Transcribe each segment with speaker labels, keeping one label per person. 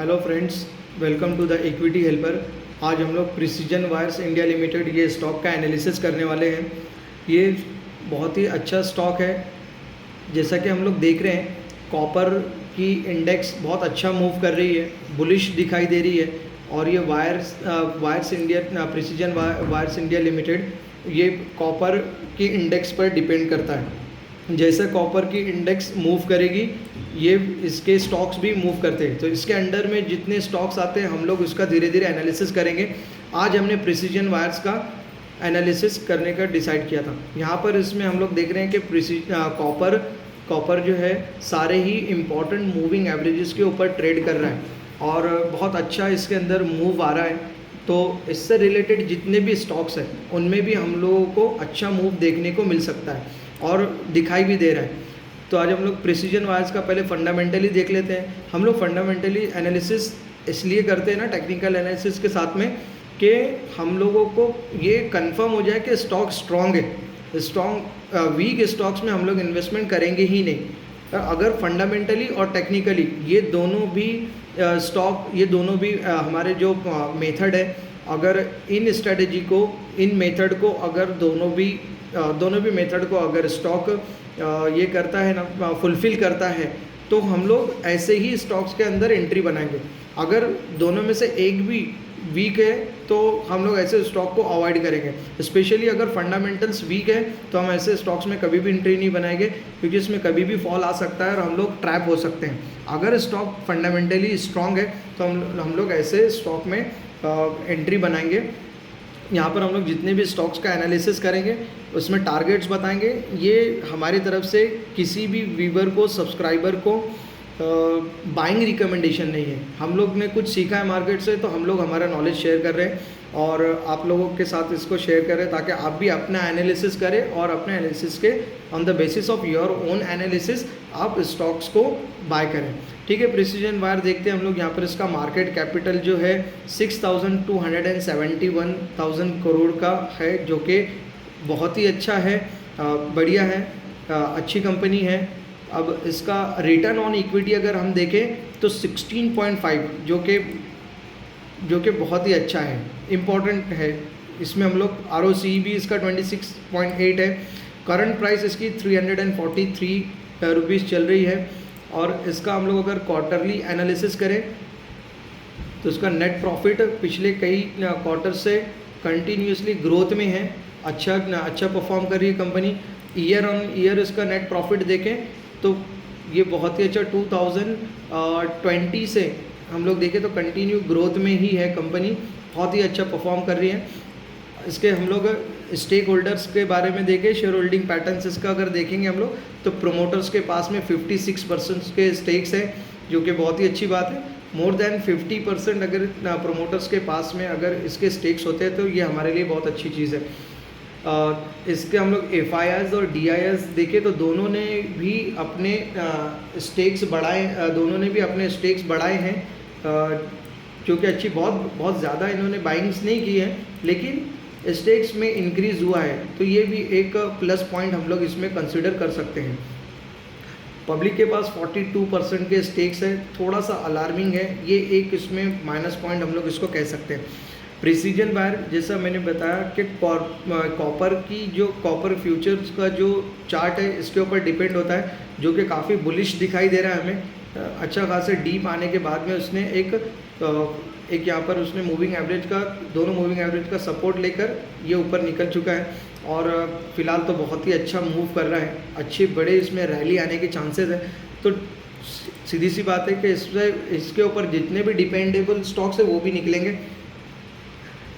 Speaker 1: Hello friends, welcome to the equity helper. आज हम लोग प्रिसीजन वायर्स इंडिया लिमिटेड ये स्टॉक का एनालिसिस करने वाले हैं। ये बहुत ही अच्छा स्टॉक है। जैसा कि हम लोग देख रहे हैं, कॉपर की इंडेक्स बहुत अच्छा मूव कर रही है, बुलिश दिखाई दे रही है। और ये wires India precision wires India limited ये कॉपर की इंडेक्स पर डिपेंड करता है। जैसे कॉपर की इंडेक्स मूव करेगी, ये इसके स्टॉक्स भी मूव करते हैं। तो इसके अंडर में जितने स्टॉक्स आते हैं हम लोग उसका धीरे धीरे एनालिसिस करेंगे। आज हमने प्रिसीजन वायर्स का एनालिसिस करने का डिसाइड किया था। यहाँ पर इसमें हम लोग देख रहे हैं कि कॉपर जो है सारे ही इम्पॉर्टेंट मूविंग एवरेजेस के ऊपर ट्रेड कर रहा है और बहुत अच्छा इसके अंदर मूव आ रहा है। तो इससे रिलेटेड जितने भी स्टॉक्स हैं उनमें भी हम लोगों को अच्छा मूव देखने को मिल सकता है और दिखाई भी दे रहा है। तो आज हम लोग प्रिसीजन वायर्स का पहले फंडामेंटली देख लेते हैं। हम लोग फंडामेंटली एनालिसिस इसलिए करते हैं ना, टेक्निकल एनालिसिस के साथ में, कि हम लोगों को ये कंफर्म हो जाए कि स्टॉक स्ट्रॉन्ग है। वीक स्टॉक्स में हम लोग इन्वेस्टमेंट करेंगे ही नहीं। अगर फंडामेंटली और टेक्निकली ये दोनों भी हमारे जो मेथड है, अगर इन स्ट्रेटजी को, इन मेथड को अगर दोनों भी मेथड को अगर स्टॉक ये करता है ना, फुलफ़िल करता है, तो हम लोग ऐसे ही स्टॉक्स के अंदर एंट्री बनाएंगे। अगर दोनों में से एक भी वीक है तो हम लोग ऐसे स्टॉक को अवॉइड करेंगे। स्पेशली अगर फंडामेंटल्स वीक है तो हम ऐसे स्टॉक्स में कभी भी एंट्री नहीं बनाएंगे, क्योंकि इसमें कभी भी फॉल आ सकता है और हम लोग ट्रैप हो सकते हैं। अगर स्टॉक फंडामेंटली स्ट्रॉन्ग है तो हम लोग ऐसे स्टॉक में एंट्री बनाएंगे। यहाँ पर हम लोग जितने भी स्टॉक्स का एनालिसिस करेंगे उसमें टारगेट्स बताएंगे। ये हमारी तरफ से किसी भी व्यूअर को, सब्सक्राइबर को बाइंग रिकमेंडेशन नहीं है। हम लोग ने कुछ सीखा है मार्केट से, तो हम लोग हमारा नॉलेज शेयर कर रहे हैं और आप लोगों के साथ इसको शेयर कर रहे हैं ताकि आप भी अपना एनालिसिस करें और अपने एनालिसिस के on the basis of your own analysis आप स्टॉक्स को बाय करें। ठीक है, प्रिसीजन वायर देखते हैं हम लोग। यहाँ पर इसका मार्केट कैपिटल जो है 6,271,000 करोड़ का है, जो कि बहुत ही अच्छा है, बढ़िया है, अच्छी कंपनी है। अब इसका रिटर्न ऑन इक्विटी अगर हम देखें तो 16.5, जो कि बहुत ही अच्छा है, इम्पॉर्टेंट है। इसमें हम लोग ROCE भी इसका 26.8 है। करंट प्राइस इसकी 343 रुपीज़ चल रही है। और इसका हम लोग अगर क्वार्टरली एनालिसिस करें तो इसका नेट प्रॉफिट पिछले कई क्वार्टर से कंटिन्यूसली ग्रोथ में है, अच्छा परफॉर्म कर रही है कंपनी। ईयर ऑन ईयर इसका नेट प्रॉफिट देखें तो ये बहुत ही अच्छा 2020 से हम लोग देखें तो कंटिन्यू ग्रोथ में ही है कंपनी, बहुत ही अच्छा परफॉर्म कर रही है। इसके हम लोग स्टेक होल्डर्स के बारे में देखें, शेयर होल्डिंग पैटर्न्स इसका अगर देखेंगे हम लोग, तो प्रोमोटर्स के पास में 56% के स्टेक्स हैं, जो कि बहुत ही अच्छी बात है। मोर देन 50% अगर प्रोमोटर्स के पास में अगर इसके स्टेक्स होते हैं तो ये हमारे लिए बहुत अच्छी चीज़ है। इसके हम लोग FIIs और DIIs देखें तो दोनों ने भी अपने स्टेक्स बढ़ाए हैं, जो कि अच्छी, बहुत ज़्यादा इन्होंने बाइंग्स नहीं की है, लेकिन स्टेक्स में इंक्रीज़ हुआ है। तो ये भी एक प्लस पॉइंट हम लोग इसमें कंसिडर कर सकते हैं। पब्लिक के पास 42% के स्टेक्स है, थोड़ा सा अलार्मिंग है, ये एक इसमें माइनस पॉइंट हम लोग इसको कह सकते हैं। प्रिसीजन वायर, जैसा मैंने बताया कि कॉपर फ्यूचर्स का जो चार्ट है इसके ऊपर डिपेंड होता है, जो कि काफ़ी बुलिश दिखाई दे रहा है हमें। अच्छा खासा डीप आने के बाद में उसने एक यहाँ पर उसने दोनों मूविंग एवरेज का सपोर्ट लेकर ये ऊपर निकल चुका है और फिलहाल तो बहुत ही अच्छा मूव कर रहा है। अच्छे बड़े इसमें रैली आने के चांसेस है। तो सीधी सी बात है कि इसके ऊपर जितने भी डिपेंडेबल स्टॉक्स है वो भी निकलेंगे।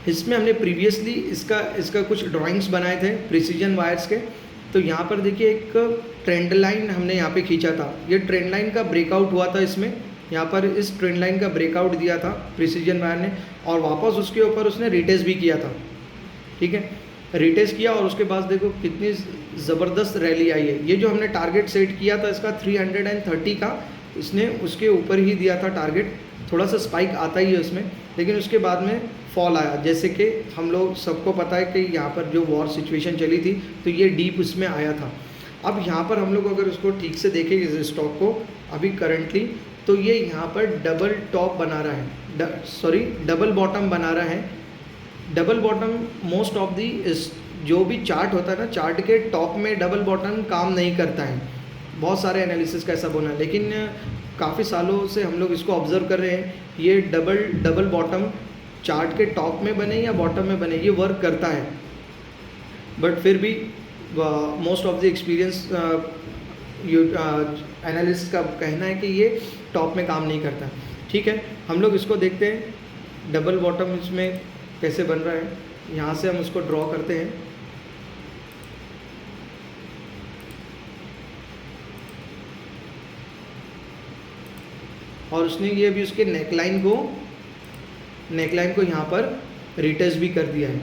Speaker 1: इसमें हमने प्रीवियसली इसका कुछ ड्राइंग्स बनाए थे प्रिसीजन वायर्स के। तो यहाँ पर देखिए एक ट्रेंड लाइन हमने यहाँ पे खींचा था। ये ट्रेंड लाइन का ब्रेकआउट हुआ था, इसमें यहाँ पर इस ट्रेंड लाइन का ब्रेकआउट दिया था प्रिसीजन वायर ने, और वापस उसके ऊपर उसने रिटेस्ट भी किया था। ठीक है, रिटेस्ट किया और उसके बाद देखो कितनी ज़बरदस्त रैली आई है। ये जो हमने टारगेट सेट किया था इसका 330 का, इसने उसके ऊपर ही दिया था टारगेट। थोड़ा सा स्पाइक आता ही है उसमें, लेकिन उसके बाद में फॉल आया। जैसे कि हम लोग सबको पता है कि यहाँ पर जो वॉर सिचुएशन चली थी तो ये डीप उसमें आया था। अब यहाँ पर हम लोग अगर उसको ठीक से देखें इस स्टॉक को, अभी करंटली तो ये यहाँ पर डबल टॉप बना रहा है, डबल बॉटम बना रहा है। Double bottom most of the जो भी चार्ट होता है ना, चार्ट के टॉप में डबल बॉटम काम नहीं करता है। बहुत सारे एनालिसिस का ऐसा बोलना है, लेकिन काफ़ी सालों से हम लोग इसको ऑब्ज़र्व कर रहे हैं, ये डबल बॉटम चार्ट के टॉप में बने या बॉटम में बने, ये वर्क करता है। बट फिर भी most of the experience analyst का कहना है कि ये टॉप में काम नहीं करता। ठीक है, हम लोग इसको देखते हैं डबल बॉटम इसमें कैसे बन रहा है। यहाँ से हम उसको ड्रॉ करते हैं। और उसने ये भी उसके नेकलाइन को यहाँ पर रिटेस्ट भी कर दिया है।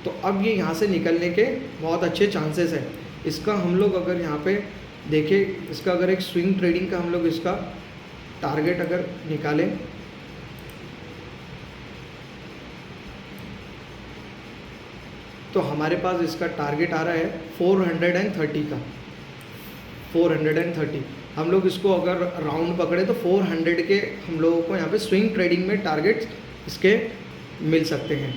Speaker 1: तो अब ये यहाँ से निकलने के बहुत अच्छे चांसेस हैं। इसका हम लोग अगर यहाँ पे देखें, इसका अगर एक स्विंग ट्रेडिंग का हम लोग इसका टारगेट अगर निकालें, तो हमारे पास इसका टारगेट आ रहा है 430 का। 430 हम लोग इसको अगर राउंड पकड़े तो 400 के हम लोगों को यहाँ पे स्विंग ट्रेडिंग में टारगेट्स इसके मिल सकते हैं।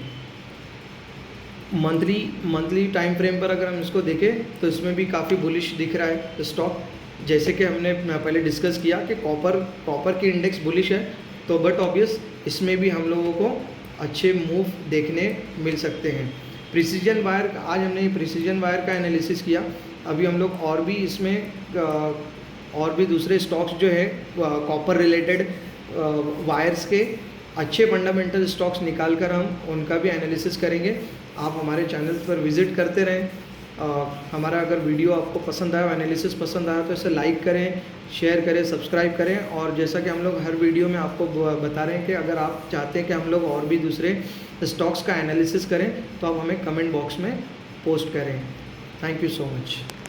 Speaker 1: मंथली टाइम फ्रेम पर अगर हम इसको देखें तो इसमें भी काफ़ी बुलिश दिख रहा है स्टॉक। जैसे कि हमने पहले डिस्कस किया कि कॉपर की इंडेक्स बुलिश है, तो बट ऑब्वियस इसमें भी हम लोगों को अच्छे मूव देखने मिल सकते हैं। प्रिसीजन वायर, आज हमने ये प्रिसीजन वायर का एनालिसिस किया। अभी हम लोग और भी इसमें और भी दूसरे स्टॉक्स जो है कॉपर रिलेटेड वायर्स के अच्छे फंडामेंटल स्टॉक्स निकाल कर हम उनका भी एनालिसिस करेंगे। आप हमारे चैनल पर विज़िट करते रहें। हमारा अगर वीडियो आपको पसंद आया, एनालिसिस पसंद आया, तो इसे लाइक करें, शेयर करें, सब्सक्राइब करें। और जैसा कि हम लोग हर वीडियो में आपको बता रहे हैं कि अगर आप चाहते हैं कि हम लोग और भी दूसरे स्टॉक्स का एनालिसिस करें तो आप हमें कमेंट बॉक्स में पोस्ट करें। Thank you so much.